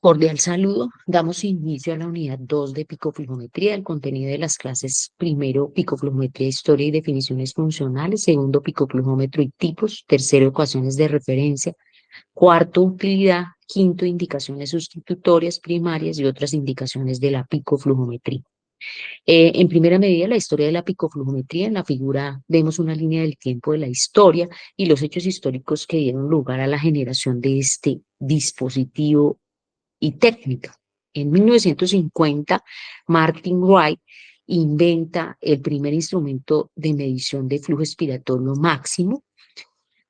Cordial saludo. Damos inicio a la unidad 2 de picoflujometría. El contenido de las clases: primero, picoflujometría, historia y definiciones funcionales; segundo, picoflujómetro y tipos; tercero, ecuaciones de referencia; cuarto, utilidad; quinto, indicaciones sustitutorias primarias y otras indicaciones de la picoflujometría. En primera medida, la historia de la picoflujometría. En la figura vemos una línea del tiempo de la historia y los hechos históricos que dieron lugar a la generación de este dispositivo y técnica. En 1950, Martin Wright inventa el primer instrumento de medición de flujo expiratorio máximo,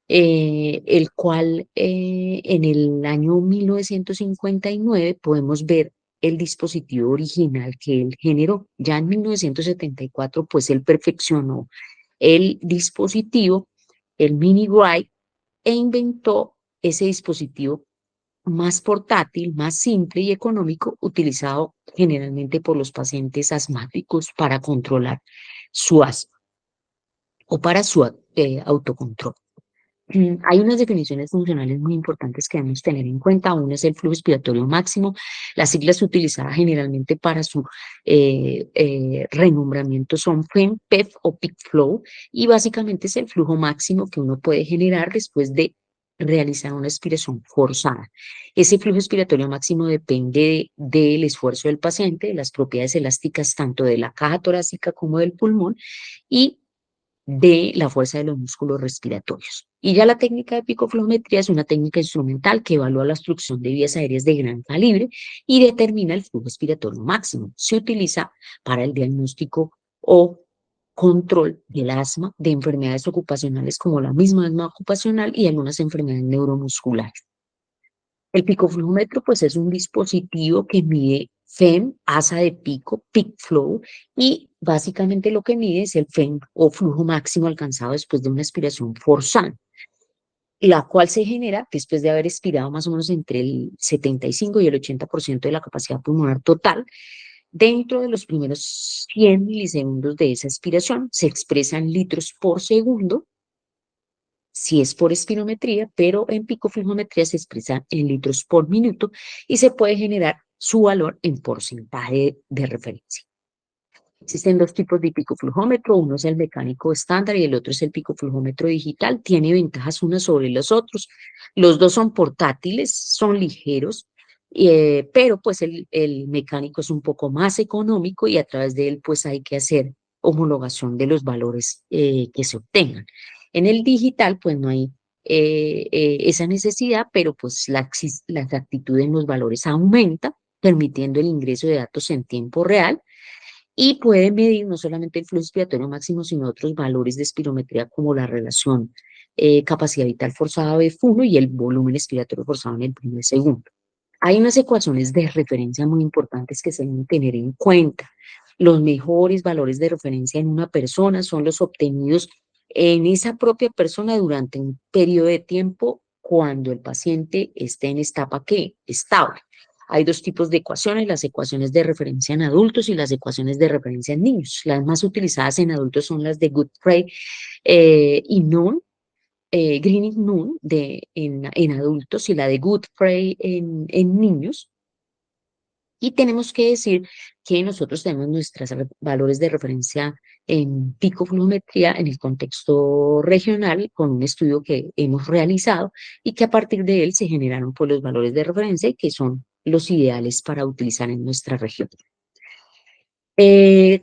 el cual en el año 1959 podemos ver el dispositivo original que él generó. Ya en 1974, pues él perfeccionó el dispositivo, el Mini Wright, e inventó ese dispositivo más portátil, más simple y económico, utilizado generalmente por los pacientes asmáticos para controlar su asma o para su autocontrol. Hay unas definiciones funcionales muy importantes que debemos tener en cuenta. Uno es el flujo expiratorio máximo. Las siglas utilizadas generalmente para su renombramiento son FEM, PEF o Peak Flow, y básicamente es el flujo máximo que uno puede generar después de realizar una expiración forzada. Ese flujo expiratorio máximo depende del esfuerzo del paciente, de las propiedades elásticas tanto de la caja torácica como del pulmón y de la fuerza de los músculos respiratorios. Y ya la técnica de picofluometría es una técnica instrumental que evalúa la obstrucción de vías aéreas de gran calibre y determina el flujo expiratorio máximo. Se utiliza para el diagnóstico o control del asma, de enfermedades ocupacionales como la misma asma ocupacional y algunas enfermedades neuromusculares. El picoflujómetro, pues, es un dispositivo que mide FEM, asa de pico, peak flow, y básicamente lo que mide es el FEM o flujo máximo alcanzado después de una expiración forzada, la cual se genera después de haber expirado más o menos entre el 75 y el 80% de la capacidad pulmonar total. Dentro de los primeros 100 milisegundos de esa expiración se expresan litros por segundo si es por espirometría, pero en picoflujometría se expresa en litros por minuto y se puede generar su valor en porcentaje de referencia. Existen dos tipos de picoflujómetro, uno es el mecánico estándar y el otro es el picoflujómetro digital. Tiene ventajas unas sobre los otros. Los dos son portátiles, son ligeros, pero pues el mecánico es un poco más económico y a través de él pues hay que hacer homologación de los valores que se obtengan. En el digital pues no hay esa necesidad, pero pues la exactitud en los valores aumenta, permitiendo el ingreso de datos en tiempo real y puede medir no solamente el flujo expiratorio máximo, sino otros valores de espirometría como la relación capacidad vital forzada F1 y el volumen expiratorio forzado en el primer segundo. Hay unas ecuaciones de referencia muy importantes que se deben tener en cuenta. Los mejores valores de referencia en una persona son los obtenidos en esa propia persona durante un periodo de tiempo cuando el paciente esté en etapa ¿qué? Estable. Hay dos tipos de ecuaciones, las ecuaciones de referencia en adultos y las ecuaciones de referencia en niños. Las más utilizadas en adultos son las de Goodfriend y Nunn, Green y Nunn en adultos y la de Goodfriend en niños. Y tenemos que decir que nosotros tenemos nuestros valores de referencia en picofluometría en el contexto regional con un estudio que hemos realizado y que a partir de él se generaron pues, los valores de referencia que son los ideales para utilizar en nuestra región.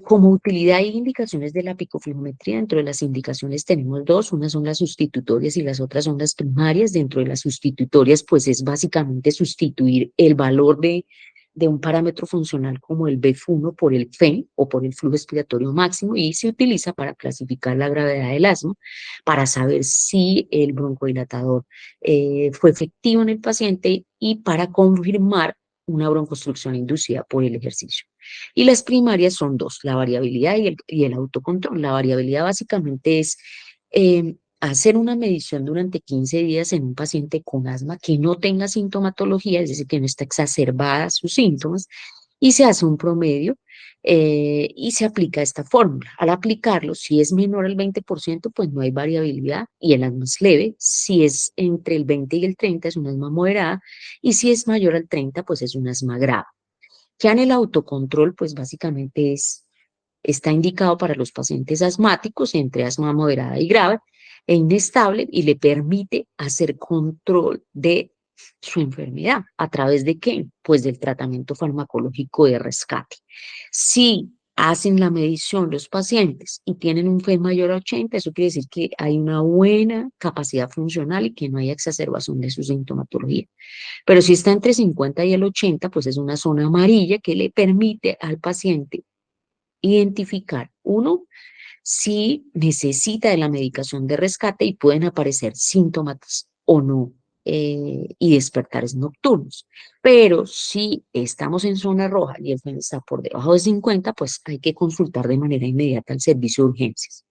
Como utilidad e indicaciones de la picofluometría, dentro de las indicaciones tenemos dos, unas son las sustitutorias y las otras son las primarias. Dentro de las sustitutorias, pues es básicamente sustituir el valor de un parámetro funcional como el BF1 por el FEM o por el flujo expiratorio máximo y se utiliza para clasificar la gravedad del asma, para saber si el broncodilatador fue efectivo en el paciente y para confirmar una broncostrucción inducida por el ejercicio. Y las primarias son dos, la variabilidad y el autocontrol. La variabilidad básicamente es hacer una medición durante 15 días en un paciente con asma que no tenga sintomatología, es decir, que no está exacerbada sus síntomas, y se hace un promedio y se aplica esta fórmula. Al aplicarlo, si es menor al 20%, pues no hay variabilidad y el asma es leve. Si es entre el 20 y el 30, es una asma moderada y si es mayor al 30, pues es una asma grave. Ya en el autocontrol, pues básicamente está indicado para los pacientes asmáticos entre asma moderada y grave e inestable y le permite hacer control de su enfermedad. ¿A través de qué? Pues del tratamiento farmacológico de rescate. Si hacen la medición los pacientes y tienen un FE mayor a 80, eso quiere decir que hay una buena capacidad funcional y que no hay exacerbación de su sintomatología. Pero si está entre 50 y el 80, pues es una zona amarilla que le permite al paciente identificar, uno, si necesita de la medicación de rescate y pueden aparecer síntomas o no y despertares nocturnos. Pero si estamos en zona roja y el FEN está por debajo de 50, pues hay que consultar de manera inmediata al servicio de urgencias.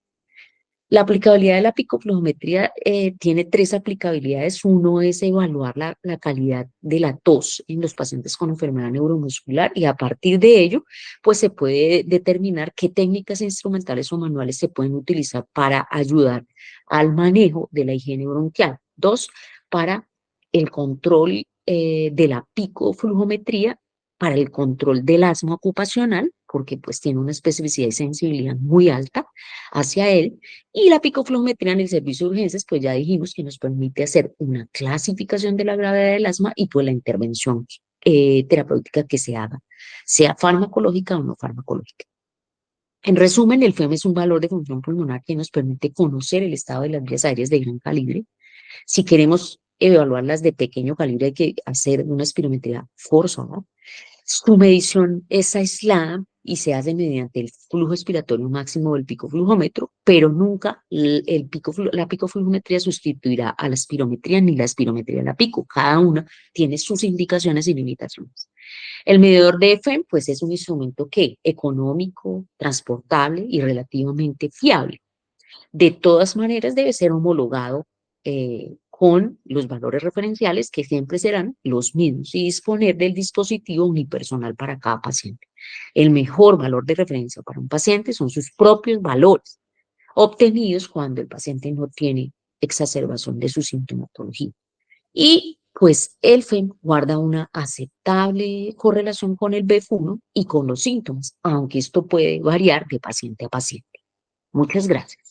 La aplicabilidad de la picoflujometría tiene tres aplicabilidades. Uno es evaluar la calidad de la tos en los pacientes con enfermedad neuromuscular y a partir de ello, pues se puede determinar qué técnicas instrumentales o manuales se pueden utilizar para ayudar al manejo de la higiene bronquial. Dos, para el control de la picoflujometría, para el control del asma ocupacional, porque pues tiene una especificidad y sensibilidad muy alta hacia él, y la picofluometría en el servicio de urgencias, pues ya dijimos que nos permite hacer una clasificación de la gravedad del asma y pues la intervención terapéutica que se haga, sea farmacológica o no farmacológica. En resumen, el FEM es un valor de función pulmonar que nos permite conocer el estado de las vías aéreas de gran calibre. Si queremos evaluarlas de pequeño calibre, hay que hacer una espirometría forzada. Su medición es aislada y se hace mediante el flujo expiratorio máximo del picoflujómetro, pero nunca la picoflujometría sustituirá a la espirometría ni la espirometría a la pico. Cada una tiene sus indicaciones y limitaciones. El medidor de FEM, pues es un instrumento que económico, transportable y relativamente fiable. De todas maneras, debe ser homologado con los valores referenciales que siempre serán los mismos y disponer del dispositivo unipersonal para cada paciente. El mejor valor de referencia para un paciente son sus propios valores, obtenidos cuando el paciente no tiene exacerbación de su sintomatología. Y pues el FEM guarda una aceptable correlación con el BF1 y con los síntomas, aunque esto puede variar de paciente a paciente. Muchas gracias.